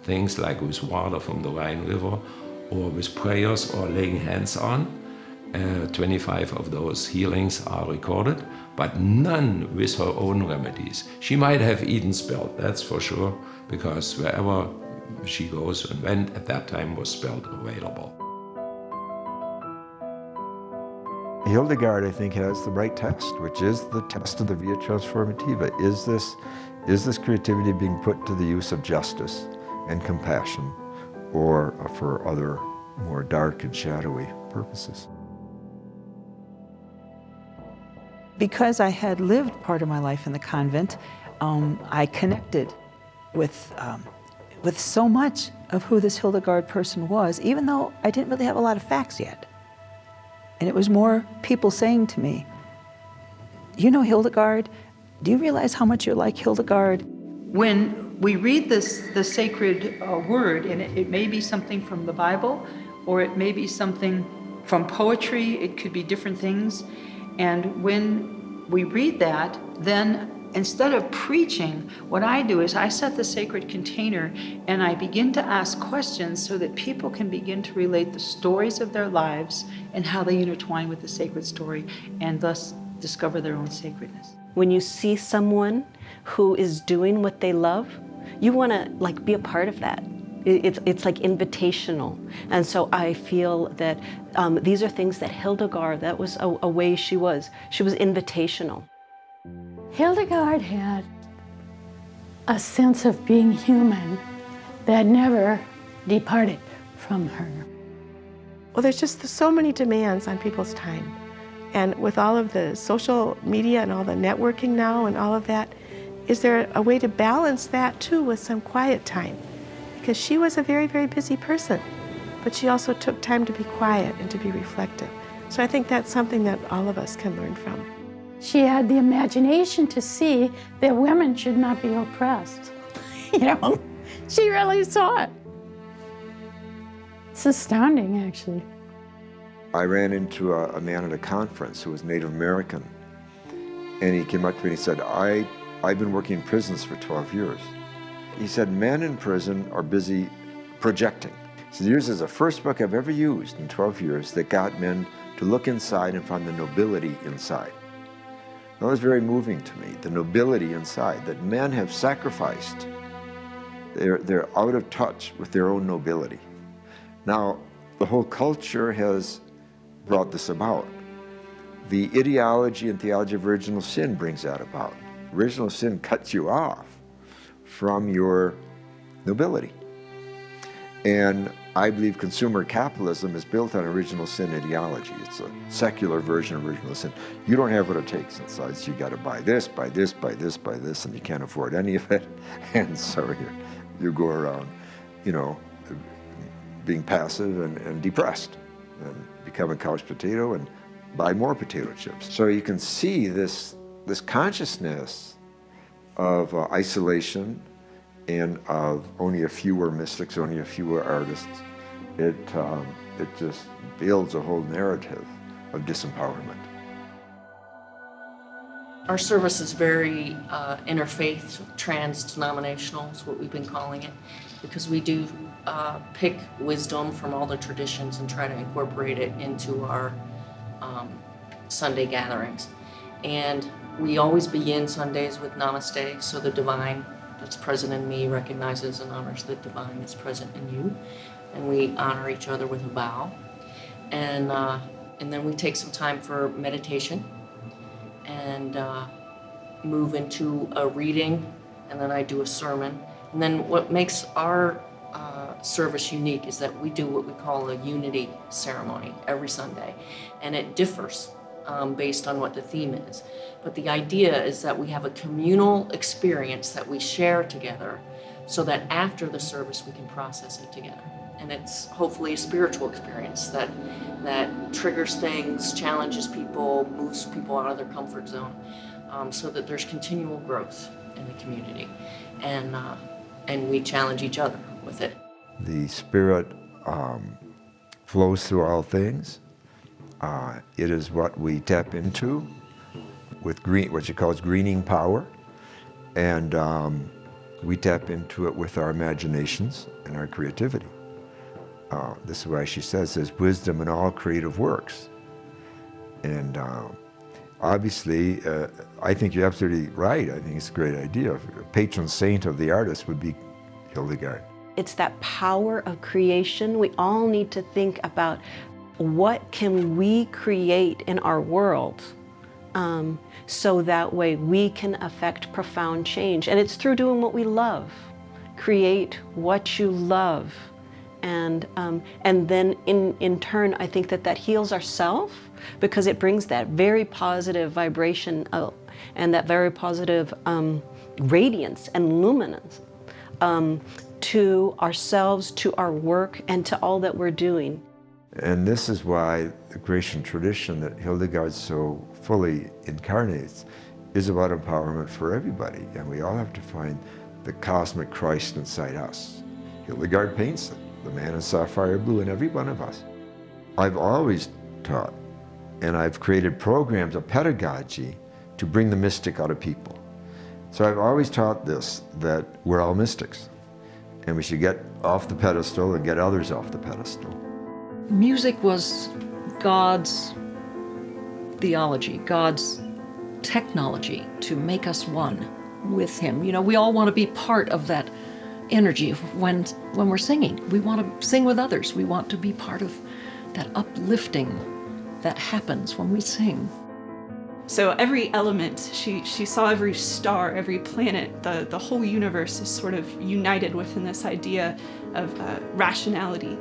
things like with water from the Rhine River, or with prayers or laying hands on. 25 of those healings are recorded, but none with her own remedies. She might have eaten spelt, that's for sure, because wherever she goes and went at that time was spelt available. Hildegard, I think, has the right test, which is the test of the via transformativa. Is this creativity being put to the use of justice and compassion, or for other more dark and shadowy purposes? Because I had lived part of my life in the convent, I connected with so much of who this Hildegard person was, even though I didn't really have a lot of facts yet. And it was more people saying to me, you know Hildegard, do you realize how much you're like Hildegard? When we read the sacred word, and it may be something from the Bible, or it may be something from poetry, it could be different things. And when we read that, then instead of preaching, what I do is I set the sacred container and I begin to ask questions so that people can begin to relate the stories of their lives and how they intertwine with the sacred story, and thus discover their own sacredness. When you see someone who is doing what they love, you want to be a part of that. It's like invitational. And so I feel that these are things that Hildegard, that was a way she was. She was invitational. Hildegard had a sense of being human that never departed from her. Well, there's just so many demands on people's time. And with all of the social media and all the networking now and all of that, is there a way to balance that too with some quiet time? Because she was a very, very busy person, but she also took time to be quiet and to be reflective. So I think that's something that all of us can learn from. She had the imagination to see that women should not be oppressed. She really saw it. It's astounding, actually. I ran into a man at a conference who was Native American, and he came up to me and he said, I've been working in prisons for 12 years. He said, men in prison are busy projecting. So yours is the first book I've ever used in 12 years that got men to look inside and find the nobility inside. That was very moving to me, the nobility inside, that men have sacrificed. They're out of touch with their own nobility. Now, the whole culture has brought this about. The ideology and theology of original sin brings that about. Original sin cuts you off from your nobility. And I believe consumer capitalism is built on original sin ideology. It's a secular version of original sin. You don't have what it takes inside, so you got to buy this, buy this, buy this, buy this, and you can't afford any of it. And so you go around, being passive and depressed, and become a couch potato and buy more potato chips. So you can see this consciousness of isolation and of only a fewer mystics, only a fewer artists. It just builds a whole narrative of disempowerment. Our service is very interfaith, trans-denominational is what we've been calling it, because we do pick wisdom from all the traditions and try to incorporate it into our Sunday gatherings. And we always begin Sundays with Namaste, so the divine that's present in me recognizes and honors the divine that's present in you. And we honor each other with a bow. And then we take some time for meditation and move into a reading, and then I do a sermon. And then what makes our service unique is that we do what we call a unity ceremony every Sunday, and it differs based on what the theme is. But the idea is that we have a communal experience that we share together so that after the service we can process it together. And it's hopefully a spiritual experience that triggers things, challenges people, moves people out of their comfort zone, so that there's continual growth in the community. And we challenge each other with it. The Spirit flows through all things. It is what we tap into with what she calls greening power. And we tap into it with our imaginations and our creativity. This is why she says there's wisdom in all creative works. And obviously, I think you're absolutely right. I think it's a great idea. A patron saint of the artist would be Hildegard. It's that power of creation. We all need to think about what can we create in our world so that way we can affect profound change. And it's through doing what we love. Create what you love. And then in turn, I think that heals ourselves because it brings that very positive vibration and that very positive radiance and luminance to ourselves, to our work, and to all that we're doing. And this is why the Grecian tradition that Hildegard so fully incarnates is about empowerment for everybody. And we all have to find the cosmic Christ inside us. Hildegard paints it, the man in sapphire blue in every one of us. I've always taught, and I've created programs of pedagogy to bring the mystic out of people. So I've always taught this, that we're all mystics. And we should get off the pedestal and get others off the pedestal. Music was God's theology, God's technology to make us one with Him. You know, we all want to be part of that energy when we're singing. We want to sing with others. We want to be part of that uplifting that happens when we sing. So every element, she saw every star, every planet, the whole universe is sort of united within this idea of rationality.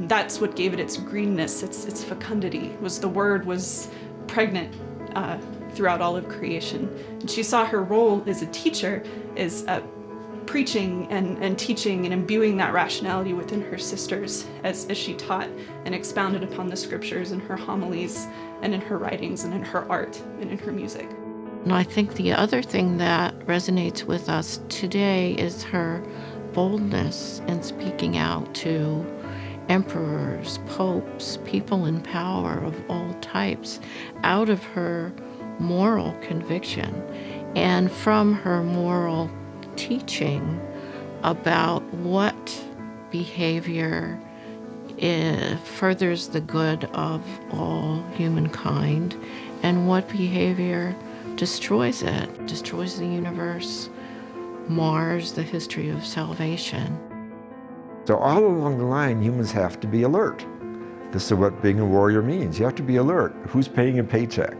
That's what gave it its greenness, its fecundity. The word was pregnant throughout all of creation. And she saw her role as a teacher as preaching and teaching and imbuing that rationality within her sisters as she taught and expounded upon the scriptures in her homilies and in her writings and in her art and in her music. And I think the other thing that resonates with us today is her boldness in speaking out to emperors, popes, people in power of all types, out of her moral conviction and from her moral teaching about what behavior furthers the good of all humankind and what behavior destroys it, destroys the universe, mars the history of salvation. So all along the line, humans have to be alert. This is what being a warrior means. You have to be alert. Who's paying a paycheck?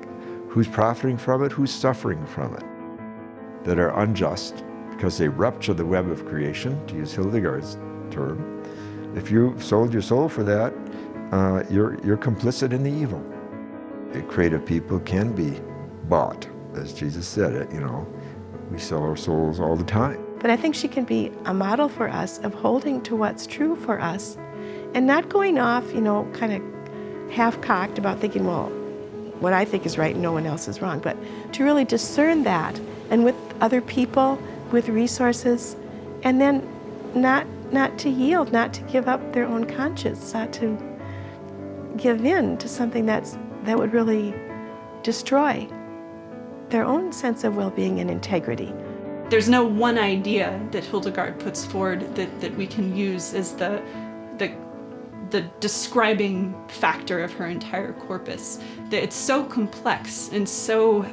Who's profiting from it? Who's suffering from it? That are unjust because they rupture the web of creation, to use Hildegard's term. If you sold your soul for that, you're complicit in the evil. Creative people can be bought, as Jesus said it, we sell our souls all the time. But I think she can be a model for us of holding to what's true for us and not going off, kind of half-cocked about thinking, well, what I think is right and no one else is wrong, but to really discern that and with other people, with resources, and then not to yield, not to give up their own conscience, not to give in to something that would really destroy their own sense of well-being and integrity. There's no one idea that Hildegard puts forward that we can use as the describing factor of her entire corpus. That it's so complex and so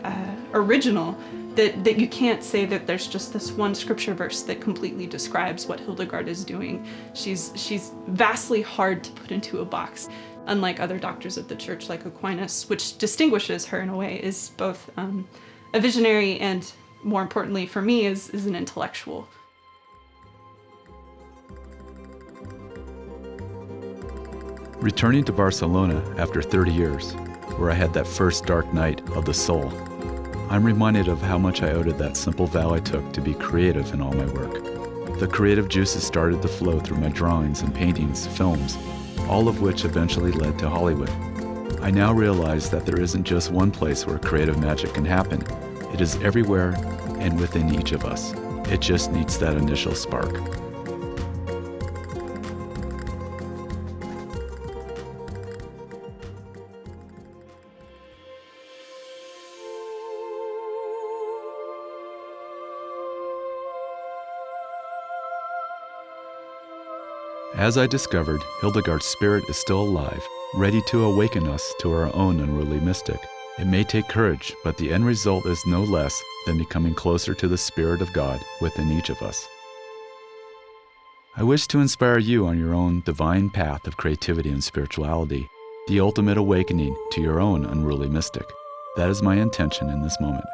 original that you can't say that there's just this one scripture verse that completely describes what Hildegard is doing. She's vastly hard to put into a box. Unlike other doctors of the church like Aquinas, which distinguishes her in a way, is both a visionary and, more importantly for me, is an intellectual. Returning to Barcelona after 30 years, where I had that first dark night of the soul, I'm reminded of how much I owed to that simple vow I took to be creative in all my work. The creative juices started to flow through my drawings and paintings, films, all of which eventually led to Hollywood. I now realize that there isn't just one place where creative magic can happen. It is everywhere and within each of us. It just needs that initial spark. As I discovered, Hildegard's spirit is still alive, ready to awaken us to our own unruly mystic. It may take courage, but the end result is no less than becoming closer to the Spirit of God within each of us. I wish to inspire you on your own divine path of creativity and spirituality, the ultimate awakening to your own unruly mystic. That is my intention in this moment.